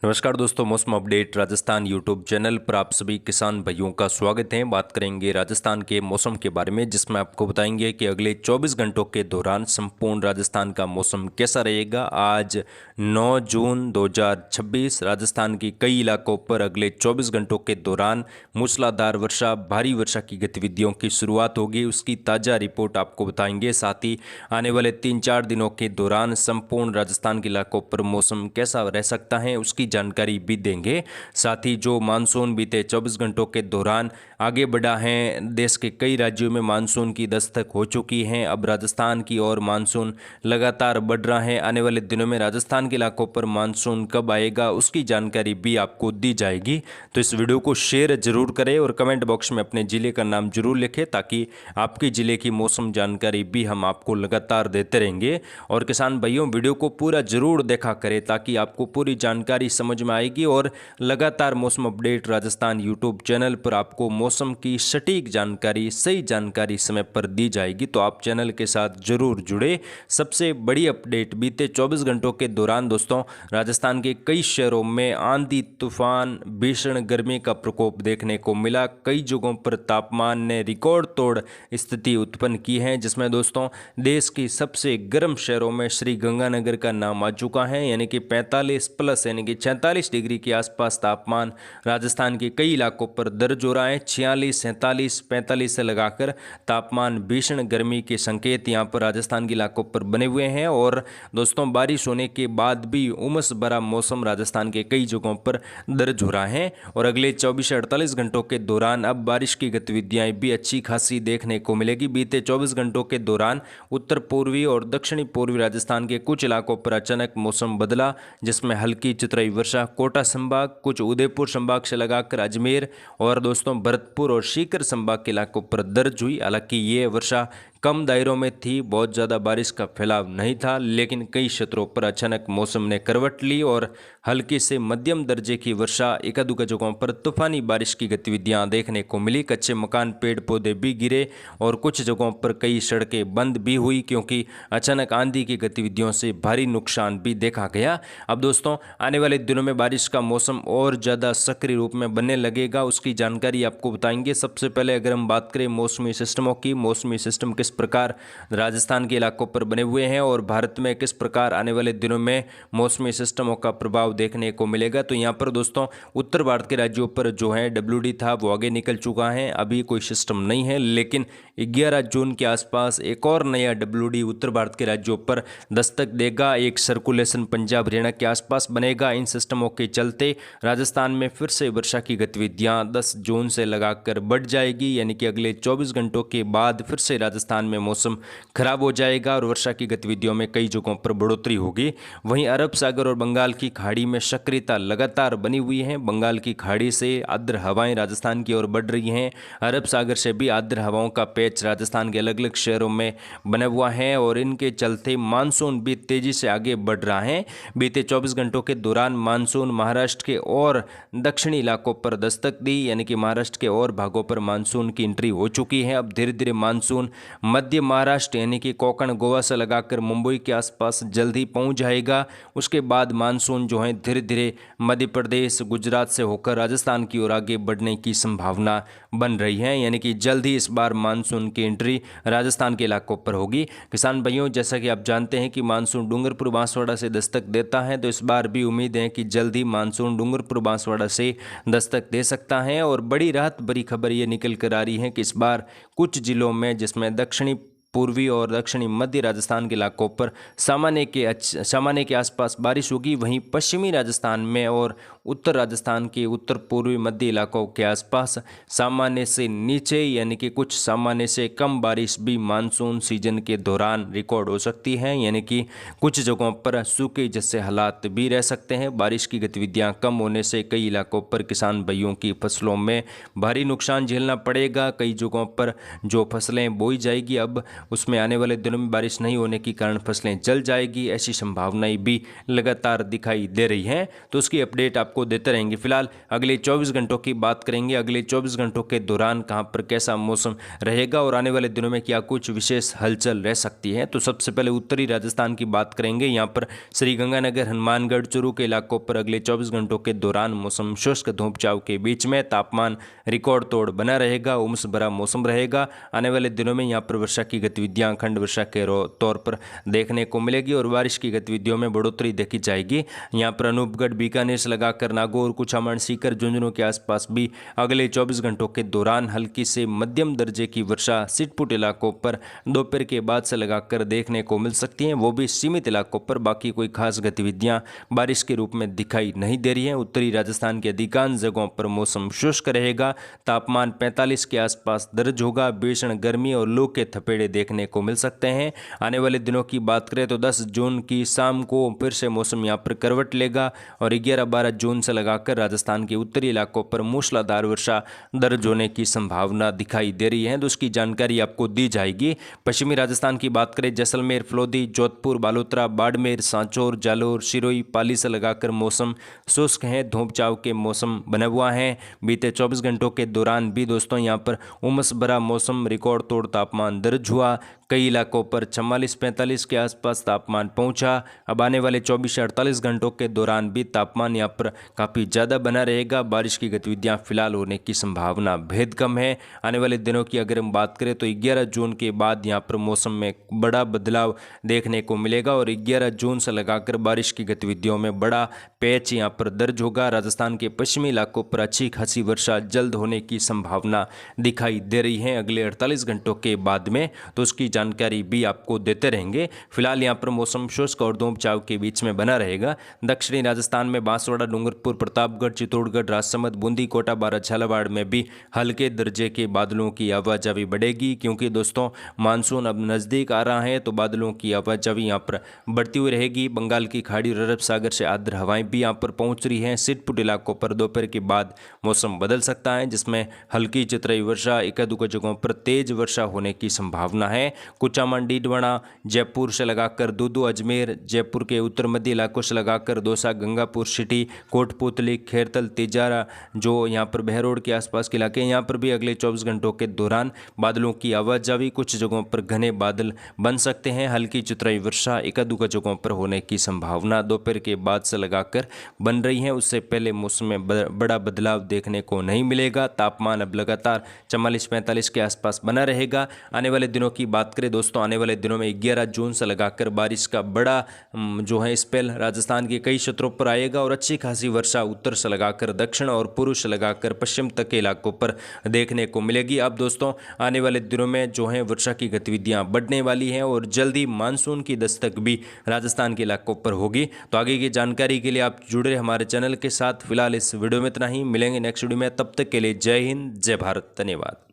नमस्कार दोस्तों, मौसम अपडेट राजस्थान यूट्यूब चैनल पर आप सभी किसान भाइयों का स्वागत है। बात करेंगे राजस्थान के मौसम के बारे में, जिसमें आपको बताएंगे कि अगले 24 घंटों के दौरान संपूर्ण राजस्थान का मौसम कैसा रहेगा। आज 9 जून 2026 राजस्थान की कई इलाकों पर अगले 24 घंटों के दौरान मूसलाधार वर्षा, भारी वर्षा की गतिविधियों की शुरुआत होगी। उसकी ताज़ा रिपोर्ट आपको बताएंगे। साथ ही आने वाले 3-4 दिनों के दौरान संपूर्ण राजस्थान के इलाकों पर मौसम कैसा रह सकता है उसकी जानकारी भी देंगे। साथ ही जो मानसून बीते 24 घंटों के दौरान आगे बढ़ा है, देश के कई राज्यों में मानसून की दस्तक हो चुकी है। अब राजस्थान की ओर मानसून लगातार बढ़ रहा है। आने वाले दिनों में राजस्थान के इलाकों पर मानसून कब आएगा उसकी जानकारी भी आपको दी जाएगी। तो इस वीडियो को शेयर जरूर करें और कमेंट बॉक्स में अपने ज़िले का नाम जरूर लिखें, ताकि आपके ज़िले की मौसम जानकारी भी हम आपको लगातार देते रहेंगे। और किसान भाइयों, वीडियो को पूरा जरूर देखा करें ताकि आपको पूरी जानकारी समझ में आएगी और लगातार मौसम अपडेट राजस्थान यूट्यूब चैनल पर आपको मौसम की सटीक जानकारी, सही जानकारी समय पर दी जाएगी। तो आप चैनल के साथ जरूर जुड़े। सबसे बड़ी अपडेट, बीते 24 घंटों के दौरान दोस्तों राजस्थान के कई शहरों में आंधी तूफान, भीषण गर्मी का प्रकोप देखने को मिला। कई जगहों पर तापमान ने रिकॉर्ड तोड़ स्थिति उत्पन्न की है, जिसमें दोस्तों देश की सबसे गर्म शहरों में श्री गंगानगर का नाम आ चुका है। यानी कि 45 प्लस यानी कि 46 डिग्री के आसपास तापमान राजस्थान के कई इलाकों पर दर्ज हो रहा है। 46, 47, 45 से लगाकर तापमान भीषण गर्मी के संकेत यहाँ पर राजस्थान के इलाकों पर बने हुए हैं। और दोस्तों बारिश होने के बाद भी उमस भरा मौसम राजस्थान के कई जगहों पर दर्ज हो रहा है। और अगले 24 से 48 घंटों के दौरान अब बारिश की गतिविधियां भी अच्छी खासी देखने को मिलेगी। बीते 24 घंटों के दौरान उत्तर पूर्वी और दक्षिणी पूर्वी राजस्थान के कुछ इलाकों पर अचानक मौसम बदला, जिसमें हल्की चितराई वर्षा कोटा संभाग, कुछ उदयपुर संभाग से लगाकर अजमेर और दोस्तों भरतपुर और सीकर संभाग के इलाकों पर दर्ज हुई। हालांकि ये वर्षा कम दायरों में थी, बहुत ज़्यादा बारिश का फैलाव नहीं था, लेकिन कई क्षेत्रों पर अचानक मौसम ने करवट ली और हल्की से मध्यम दर्जे की वर्षा, एकाध जगहों पर तूफानी बारिश की गतिविधियां देखने को मिली। कच्चे मकान, पेड़ पौधे भी गिरे और कुछ जगहों पर कई सड़कें बंद भी हुई, क्योंकि अचानक आंधी की गतिविधियों से भारी नुकसान भी देखा गया। अब दोस्तों आने वाले दिनों में बारिश का मौसम और ज़्यादा सक्रिय रूप में बनने लगेगा, उसकी जानकारी आपको बताएंगे। सबसे पहले अगर हम बात करें मौसमी सिस्टमों की, मौसमी सिस्टम किस प्रकार राजस्थान के इलाकों पर बने हुए हैं और भारत में किस प्रकार आने वाले दिनों में मौसमी सिस्टमों का प्रभाव देखने को मिलेगा। तो यहाँ पर दोस्तों उत्तर भारत के राज्यों पर जो है WD था वो आगे निकल चुका है, अभी कोई सिस्टम नहीं है, लेकिन 11 जून के आसपास एक और नया WD उत्तर भारत के राज्यों पर दस्तक देगा। एक सर्कुलेशन पंजाब हरियाणा के आसपास बनेगा। इन सिस्टमों के चलते राजस्थान में फिर से वर्षा की गतिविधियां 10 जून से लगाकर बढ़ जाएगी। यानी कि अगले 24 घंटों के बाद फिर से राजस्थान में मौसम खराब हो जाएगा और वर्षा की गतिविधियों में कई जगहों पर बढ़ोतरी होगी। वहीं अरब सागर और बंगाल की खाड़ी में सक्रियता लगातार बनी हुई है। बंगाल की खाड़ी से आर्द्र हवाएं राजस्थान की ओर बढ़ रही हैं। अरब सागर से भी आर्द्र हवाओं का पैच राजस्थान के अलग अलग शहरों में बना हुआ है और इनके चलते मानसून भी तेजी से आगे बढ़ रहा है। बीते 24 घंटों के दौरान मानसून महाराष्ट्र के और दक्षिणी इलाकों पर दस्तक दी, यानी कि महाराष्ट्र के और भागों पर मानसून की एंट्री हो चुकी है। अब धीरे धीरे मानसून मध्य महाराष्ट्र यानी कि कोंकण गोवा से लगाकर मुंबई के आसपास जल्दी पहुंच जाएगा। उसके बाद मानसून जो है धीरे धीरे मध्य प्रदेश, गुजरात से होकर राजस्थान की ओर आगे बढ़ने की संभावना बन रही है। यानी कि जल्द ही इस बार मानसून की एंट्री राजस्थान के इलाकों पर होगी। किसान भाइयों, जैसा कि आप जानते हैं कि मानसून डूंगरपुर बांसवाड़ा से दस्तक देता है, तो इस बार भी उम्मीद है कि जल्द ही मानसून डूंगरपुर बांसवाड़ा से दस्तक दे सकता है। और बड़ी राहत भरी खबर ये निकल कर आ रही है कि इस बार कुछ जिलों में, जिसमें दक्षिणी पूर्वी और दक्षिणी मध्य राजस्थान के इलाकों पर सामान्य के आसपास बारिश होगी। वहीं पश्चिमी राजस्थान में और उत्तर राजस्थान के उत्तर पूर्वी मध्य इलाकों के आसपास सामान्य से नीचे यानी कि कुछ सामान्य से कम बारिश भी मानसून सीजन के दौरान रिकॉर्ड हो सकती है। यानी कि कुछ जगहों पर सूखे जैसे हालात भी रह सकते हैं। बारिश की गतिविधियां कम होने से कई इलाकों पर किसान भाइयों की फसलों में भारी नुकसान झेलना पड़ेगा। कई जगहों पर जो फसलें बोई जाएगी अब उसमें आने वाले दिनों में बारिश नहीं होने के कारण फसलें जल जाएगी, ऐसी संभावनाएं भी लगातार दिखाई दे रही हैं। तो उसकी अपडेट आपको देते रहेंगे। फिलहाल अगले 24 घंटों की बात करेंगे। अगले 24 घंटों के दौरान कहां पर कैसा मौसम रहेगा और आने वाले दिनों में क्या कुछ विशेष हलचल रह सकती है। तो सबसे पहले उत्तरी राजस्थान की बात करेंगे। यहाँ पर श्रीगंगानगर, हनुमानगढ़, चूरू के इलाकों पर अगले 24 घंटों के दौरान मौसम शुष्क धूप छांव के बीच में, तापमान रिकॉर्ड तोड़ बना रहेगा, उमस भरा मौसम रहेगा। आने वाले दिनों में यहाँ पर वर्षा की गतिविधियां खंड वर्षा के तौर पर देखने को मिलेगी और बारिश की गतिविधियों में बढ़ोतरी देखी जाएगी। यहाँ पर अनूपगढ़, बीकानेर से लगाकर नागौर, कुचामन, सीकर, झुंझुनू के आसपास भी अगले 24 घंटों के दौरान हल्की से मध्यम दर्जे की वर्षा छिटपुट इलाकों पर दोपहर के बाद से लगाकर देखने को मिल सकती हैं, वो भी सीमित इलाकों पर। बाकी कोई खास गतिविधियां बारिश के रूप में दिखाई नहीं दे रही हैं। उत्तरी राजस्थान के अधिकांश जगहों पर मौसम शुष्क रहेगा, तापमान 45 के आसपास दर्ज होगा, भीषण गर्मी और लू के थपेड़े देखने को मिल सकते हैं। आने वाले दिनों की बात करें तो 10 जून की शाम को फिर से मौसम यहाँ पर करवट लेगा और 11-12 जून से लगाकर राजस्थान के उत्तरी इलाकों पर मूसलाधार वर्षा दर्ज होने की संभावना दिखाई दे रही है। तो उसकी जानकारी आपको दी जाएगी। पश्चिमी राजस्थान की बात करें, जैसलमेर, फलोदी, जोधपुर, बालोतरा, बाड़मेर, सांचौर, जालोर, सिरोही, पाली से लगाकर मौसम शुष्क है, धूप छांव के मौसम बना हुआ है। बीते 24 घंटों के दौरान भी दोस्तों यहाँ पर उमस भरा मौसम, रिकॉर्ड तोड़ तापमान दर्ज हुआ। कई इलाकों पर 44-45 के आसपास तापमान पहुंचा। अब आने वाले 24 से 48 घंटों के दौरान भी तापमान यहाँ पर काफ़ी ज़्यादा बना रहेगा। बारिश की गतिविधियाँ फिलहाल होने की संभावना बेहद कम है। आने वाले दिनों की अगर हम बात करें तो 11 जून के बाद यहाँ पर मौसम में बड़ा बदलाव देखने को मिलेगा और 11 जून से लगाकर बारिश की गतिविधियों में बड़ा पैच यहाँ पर दर्ज होगा। राजस्थान के पश्चिमी इलाकों पर अच्छी खासी वर्षा जल्द होने की संभावना दिखाई दे रही है अगले 48 घंटों के बाद में। तो उसकी जानकारी भी आपको देते रहेंगे। फिलहाल यहाँ पर मौसम शुष्क और धूप छांव के बीच में बना रहेगा। दक्षिणी राजस्थान में बांसवाड़ा, डूंगरपुर, प्रतापगढ़, चित्तौड़गढ़, राजसमंद, बूंदी, कोटा, बारा, झालावाड़ में भी हल्के दर्जे के बादलों की आवाजाही बढ़ेगी, क्योंकि दोस्तों मानसून अब नज़दीक आ रहा है तो बादलों की आवाजाही यहाँ पर बढ़ती हुई रहेगी। बंगाल की खाड़ी और अरब सागर से आर्द्र हवाएं भी यहाँ पर पहुँच रही हैं। छिटपुट इलाकों पर दोपहर के बाद मौसम बदल सकता है, जिसमें हल्की चितरई वर्षा, एकाध जगहों पर तेज वर्षा होने की संभावना है। कुचामन, डीडवाना, जयपुर से लगाकर दूदू, अजमेर, जयपुर के उत्तर मध्य इलाकों से लगाकर दौसा, गंगापुर सिटी, कोटपुतली, खेरतल, तिजारा, जो यहाँ पर बहरोड के आसपास के इलाके, यहाँ पर भी अगले 24 घंटों के दौरान बादलों की आवाजाही, कुछ जगहों पर घने बादल बन सकते हैं। हल्की चितरई वर्षा एकाध जगहों पर होने की संभावना दोपहर के बाद से लगाकर बन रही है। उससे पहले मौसम में बड़ा बदलाव देखने को नहीं मिलेगा। तापमान अब लगातार 44-45 के आसपास बना रहेगा। आने वाले दिनों की बात करें दोस्तों, आने वाले दिनों में 11 जून से लगाकर बारिश का बड़ा जो है स्पेल राजस्थान के कई क्षेत्रों पर आएगा और अच्छी खासी वर्षा उत्तर से लगाकर दक्षिण और पूर्व से लगाकर पश्चिम तक के इलाकों पर देखने को मिलेगी। अब दोस्तों आने वाले दिनों में जो है वर्षा की गतिविधियां बढ़ने वाली हैं और जल्दी मानसून की दस्तक भी राजस्थान के इलाकों पर होगी। तो आगे की जानकारी के लिए आप जुड़े हमारे चैनल के साथ। फिलहाल इस वीडियो में इतना ही, मिलेंगे नेक्स्ट वीडियो में। तब तक के लिए जय हिंद, जय भारत, धन्यवाद।